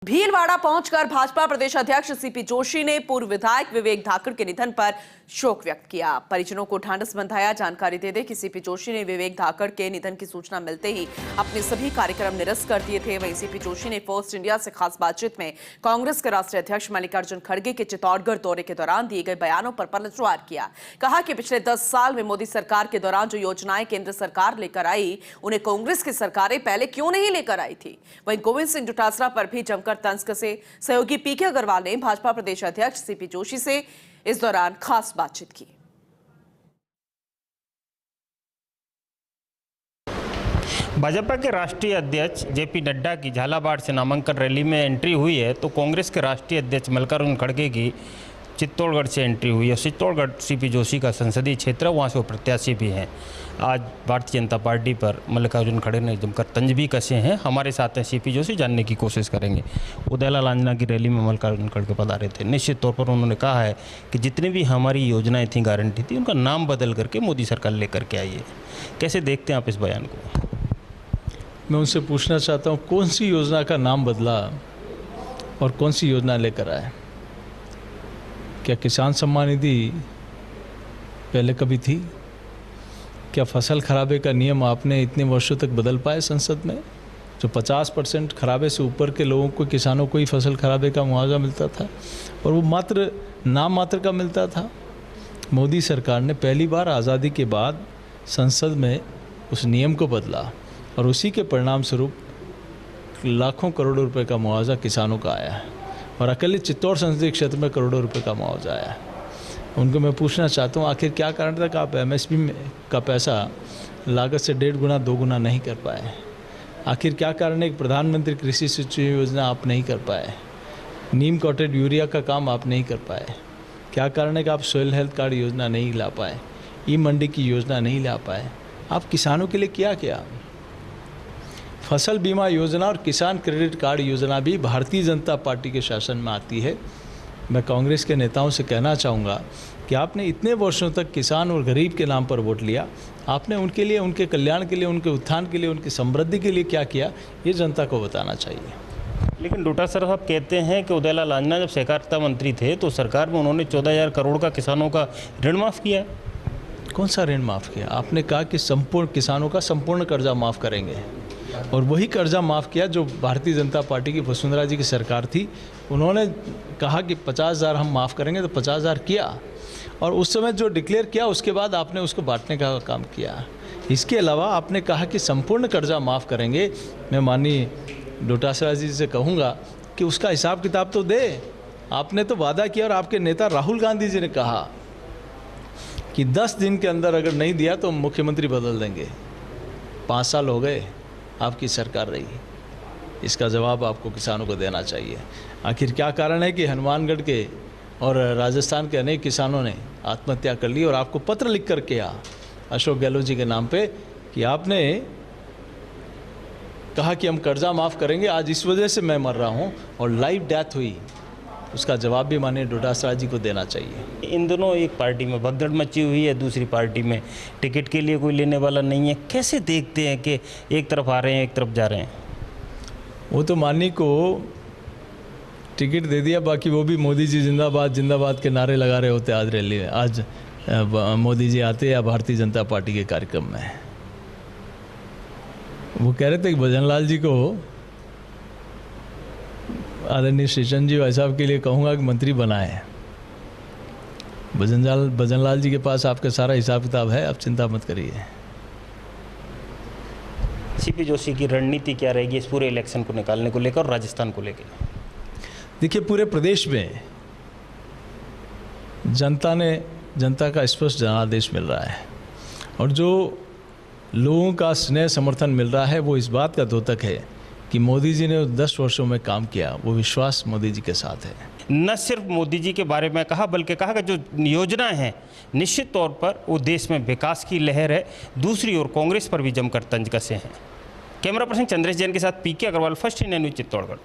भीलवाड़ा पहुंचकर भाजपा प्रदेश अध्यक्ष सीपी जोशी ने पूर्व विधायक विवेक धाकड़ के निधन पर शोक व्यक्त किया। परिजनों को ढांढस बंधाया। जानकारी दे दें कि सीपी जोशी ने विवेक धाकड़ के निधन की सूचना मिलते ही अपने सभी कार्यक्रम निरस्त कर दिए थे। वहीं सीपी जोशी ने फर्स्ट इंडिया से खास बातचीत में कांग्रेस के राष्ट्रीय अध्यक्ष मल्लिकार्जुन खड़गे के चित्तौड़गढ़ दौरे के दौरान दिए गए बयानों पर पलटवार किया। कहा कि पिछले 10 साल में मोदी सरकार के दौरान जो योजनाएं केंद्र सरकार लेकर आई, उन्हें कांग्रेस की सरकारें पहले क्यों नहीं लेकर आई थी। वहीं गोविंद सिंह डोटासरा पर भी जमकर तंज कसे। सहयोगी पीके अग्रवाल ने भाजपा प्रदेश अध्यक्ष सीपी जोशी से इस दौरान खास बातचीत की। भाजपा के राष्ट्रीय अध्यक्ष जेपी नड्डा की झालावाड़ से नामांकन रैली में एंट्री हुई है, तो कांग्रेस के राष्ट्रीय अध्यक्ष मल्लिकार्जुन खड़गे की चित्तौड़गढ़ से एंट्री हुई है। चित्तौड़गढ़ सीपी जोशी का संसदीय क्षेत्र, वहाँ से वो प्रत्याशी भी हैं। आज भारतीय जनता पार्टी पर मल्लिकार्जुन खड़गे ने जमकर तंज भी कसे हैं। हमारे साथ हैं सीपी जोशी, जानने की कोशिश करेंगे। उदयलाल लांजना की रैली में मल्लिकार्जुन खड़गे पधारे थे। निश्चित तौर पर उन्होंने कहा है कि जितनी भी हमारी योजनाएं थी, गारंटी थी, उनका नाम बदल करके मोदी सरकार लेकर के आई है। कैसे देखते हैं आप इस बयान को? मैं उनसे पूछना चाहता हूँ, कौन सी योजना का नाम बदला और कौन सी योजना लेकर आए? क्या किसान सम्मान निधि पहले कभी थी? क्या फसल खराबे का नियम आपने इतने वर्षों तक बदल पाए संसद में? जो 50% खराबे से ऊपर के लोगों को, किसानों को ही फसल खराबे का मुआवजा मिलता था और वो मात्र नाम मात्र का मिलता था। मोदी सरकार ने पहली बार आज़ादी के बाद संसद में उस नियम को बदला और उसी के परिणाम स्वरूप लाखों करोड़ों रुपए का मुआवजा किसानों का आया है और अकेले चित्तौड़ संसदीय क्षेत्र में करोड़ों रुपए का मुआवजा आया है। उनको मैं पूछना चाहता हूँ, आखिर क्या कारण था कि आप एमएसपी का पैसा लागत से 1.5 गुना 2 गुना नहीं कर पाए? आखिर क्या कारण है कि प्रधानमंत्री कृषि सिंचाई योजना आप नहीं कर पाए? नीम कोटेड यूरिया का काम आप नहीं कर पाए? क्या कारण है कि आप सॉइल हेल्थ कार्ड योजना नहीं ला पाए? ई मंडी की योजना नहीं ला पाए? आप किसानों के लिए क्या किया? फसल बीमा योजना और किसान क्रेडिट कार्ड योजना भी भारतीय जनता पार्टी के शासन में आती है। मैं कांग्रेस के नेताओं से कहना चाहूँगा कि आपने इतने वर्षों तक किसान और गरीब के नाम पर वोट लिया। आपने उनके लिए, उनके कल्याण के लिए, उनके उत्थान के लिए, उनकी समृद्धि के लिए क्या किया, ये जनता को बताना चाहिए। लेकिन डोटासरा साहब कहते हैं कि उदयलाल लांजना जब सहकारिता मंत्री थे तो सरकार में उन्होंने 14,000 करोड़ का किसानों का ऋण माफ़ किया। कौन सा ऋण माफ़ किया? आपने कहा कि संपूर्ण किसानों का संपूर्ण कर्जा माफ़ करेंगे और वही कर्जा माफ़ किया जो भारतीय जनता पार्टी की वसुंधरा जी की सरकार थी। उन्होंने कहा कि 50,000 हम माफ़ करेंगे, तो 50,000 किया और उस समय जो डिक्लेयर किया उसके बाद आपने उसको बांटने का काम किया। इसके अलावा आपने कहा कि संपूर्ण कर्जा माफ़ करेंगे। मैं माननीय डोटासरा जी से कहूँगा कि उसका हिसाब किताब तो दे। आपने तो वादा किया और आपके नेता राहुल गांधी जी ने कहा कि 10 दिन के अंदर अगर नहीं दिया तो मुख्यमंत्री बदल देंगे। 5 साल हो गए आपकी सरकार रही, इसका जवाब आपको किसानों को देना चाहिए। आखिर क्या कारण है कि हनुमानगढ़ के और राजस्थान के अनेक किसानों ने आत्महत्या कर ली और आपको पत्र लिख कर किया अशोक गहलोत जी के नाम पे कि आपने कहा कि हम कर्जा माफ़ करेंगे, आज इस वजह से मैं मर रहा हूँ और लाइव डेथ हुई। उसका जवाब भी माननीय डोटासरा जी को देना चाहिए। इन दोनों एक पार्टी में भगदड़ मची हुई है, दूसरी पार्टी में टिकट के लिए कोई लेने वाला नहीं है। कैसे देखते हैं कि एक तरफ आ रहे हैं, एक तरफ जा रहे हैं? वो तो माननीय को टिकट दे दिया, बाकी वो भी मोदी जी जिंदाबाद जिंदाबाद के नारे लगा रहे होते आज रैली में। आज मोदी जी आते या भारतीय जनता पार्टी के कार्यक्रम में वो कह रहे थे कि भजनलाल जी को, आदरणीय श्रीचंद जी भाई साहब के लिए कहूँगा कि मंत्री बनाए। भजनलाल जी के पास आपका सारा हिसाब किताब है, आप चिंता मत करिए। सीपी जोशी की रणनीति क्या रहेगी इस पूरे इलेक्शन को निकालने को लेकर और राजस्थान को लेकर? देखिए, पूरे प्रदेश में जनता का स्पष्ट जनादेश मिल रहा है और जो लोगों का स्नेह समर्थन मिल रहा है वो इस बात का द्योतक है कि मोदी जी ने 10 वर्षों में काम किया। वो विश्वास मोदी जी के साथ है। न सिर्फ मोदी जी के बारे में कहा, बल्कि कहा कि जो योजना है निश्चित तौर पर वो देश में विकास की लहर है। दूसरी ओर कांग्रेस पर भी जमकर तंज कसे हैं। कैमरा पर्सन चंद्रेश जैन के साथ PK Agarwal, first India news, Chittorgarh.